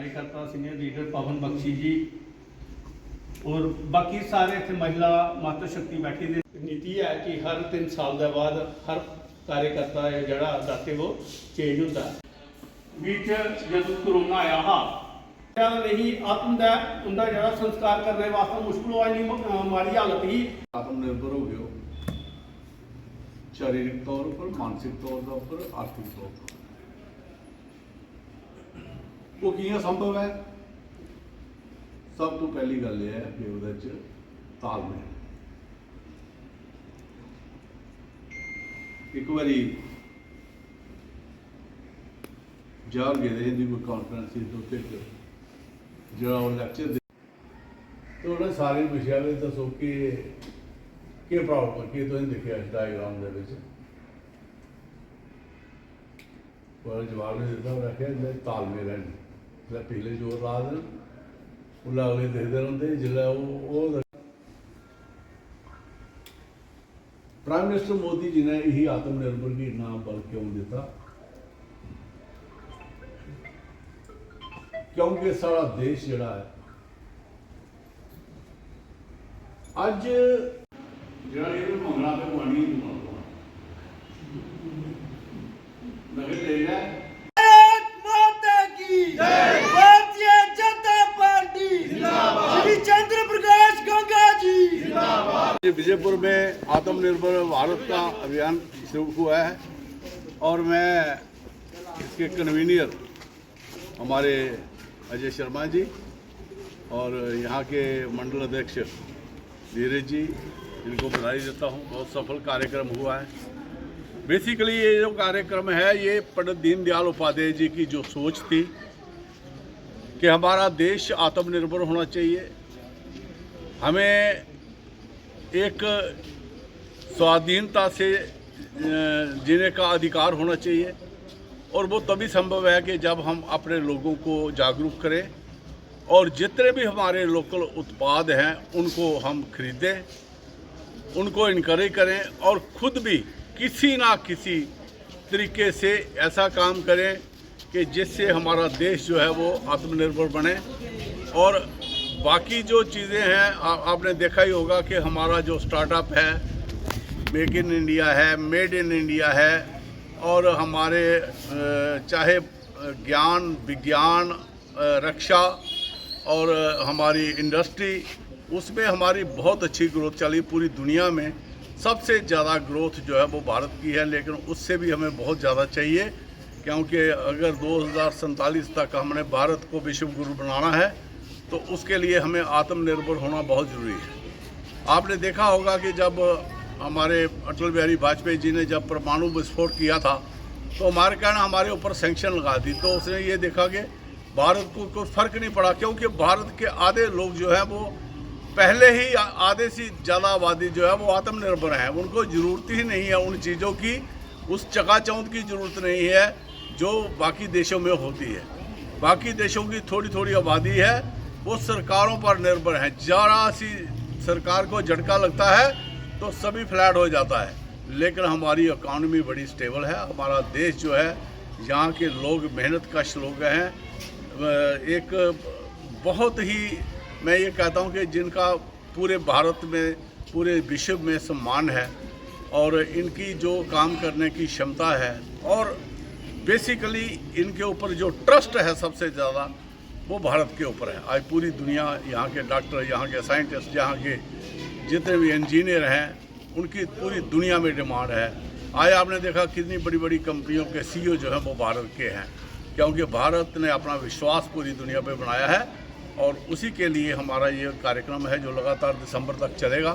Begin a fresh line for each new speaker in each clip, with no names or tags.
कार्यकर्ता senior leader पवन बख्शी जी और बाकी सारे इतने महिला मातृशक्ति बैठी दी नीति है कि हर 3 साल के बाद हर कार्यकर्ता जड़ा दाते वो चेंज होता है। बीच जब कोरोना आया हा नहीं आत्म उनका जरा संस्कार करने वास्ते मुश्किल हुआ नहीं माड़ी हालत ही
आत्मनिर्भर हो गए शारीरिक तौर पर, मानसिक तौर पर, आर्थिक तौर पर। वो कियां संभव है? सब तो पहली गल यह है कि उहदे च तालमेल। एक बारी जवाहर गए हिंदी कोई कॉन्फ्रेंस जो लैक्चर तो उन्हें सारे विषय में दसो कि प्रॉब्लम कि तुम देखा इस डायग्राम जवाब नहीं दिता। मैं आख्या तालमेल है नहीं, पिछले जोर ला देन उल्ला अगले देखते रहते जिसलै प्राइम मिनिस्टर मोदी जी ने यही आत्मनिर्भर की नाम बल क्यों दिता? क्योंकि सारा देश जड़ा है अज जड़ा ये मंगना पे पानी विजयपुर में आत्मनिर्भर भारत का अभियान शुरू हुआ है और मैं इसके कन्वीनियर हमारे अजय शर्मा जी और यहाँ के मंडल अध्यक्ष धीरज जी, इनको बधाई देता हूँ। बहुत सफल कार्यक्रम हुआ है। बेसिकली ये जो कार्यक्रम है ये पंडित दीनदयाल उपाध्याय जी की जो सोच थी कि हमारा देश आत्मनिर्भर होना चाहिए, हमें एक स्वाधीनता से जीने का अधिकार होना चाहिए और वो तभी संभव है कि जब हम अपने लोगों को जागरूक करें और जितने भी हमारे लोकल उत्पाद हैं उनको हम खरीदें, उनको इनकरेज करें और खुद भी किसी ना किसी तरीके से ऐसा काम करें कि जिससे हमारा देश जो है वो आत्मनिर्भर बने। और बाकी जो चीज़ें हैं आपने देखा ही होगा कि हमारा जो स्टार्टअप है, मेक इन इंडिया है, मेड इन इंडिया है और हमारे चाहे ज्ञान, विज्ञान, रक्षा और हमारी इंडस्ट्री, उसमें हमारी बहुत अच्छी ग्रोथ चली। पूरी दुनिया में सबसे ज़्यादा ग्रोथ जो है वो भारत की है, लेकिन उससे भी हमें बहुत ज़्यादा चाहिए क्योंकि अगर 2047 तक हमने भारत को विश्व गुरु बनाना है तो उसके लिए हमें आत्मनिर्भर होना बहुत ज़रूरी है। आपने देखा होगा कि जब हमारे अटल बिहारी वाजपेयी जी ने जब परमाणु विस्फोट किया था तो हमारे कहना हमारे ऊपर सैंक्शन लगा दी, तो उसने ये देखा कि भारत को कोई फ़र्क नहीं पड़ा क्योंकि भारत के आधे लोग जो है वो पहले ही आधे से ज़्यादा आबादी जो है वो आत्मनिर्भर है। उनको ज़रूरत ही नहीं है उन चीज़ों की, उस चकाचौंध की ज़रूरत नहीं है जो बाकी देशों में होती है। बाकी देशों की थोड़ी थोड़ी आबादी है, वो सरकारों पर निर्भर है। जरा सी सरकार को झटका लगता है तो सभी फ्लैट हो जाता है, लेकिन हमारी इकॉनमी बड़ी स्टेबल है। हमारा देश जो है, यहाँ के लोग मेहनत कश लोग हैं। एक बहुत ही मैं ये कहता हूँ कि जिनका पूरे भारत में, पूरे विश्व में सम्मान है और इनकी जो काम करने की क्षमता है और बेसिकली इनके ऊपर जो ट्रस्ट है सबसे ज़्यादा वो भारत के ऊपर है। आज पूरी दुनिया, यहाँ के डॉक्टर, यहाँ के साइंटिस्ट, यहाँ के जितने भी इंजीनियर हैं उनकी पूरी दुनिया में डिमांड है। आज आपने देखा कितनी बड़ी बड़ी कंपनियों के सीईओ जो हैं वो भारत के हैं क्योंकि भारत ने अपना विश्वास पूरी दुनिया पे बनाया है और उसी के लिए हमारा ये कार्यक्रम है जो लगातार दिसंबर तक चलेगा।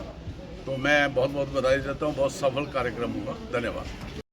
तो मैं बहुत बहुत बधाई देता हूँ। बहुत सफल कार्यक्रम होगा। धन्यवाद।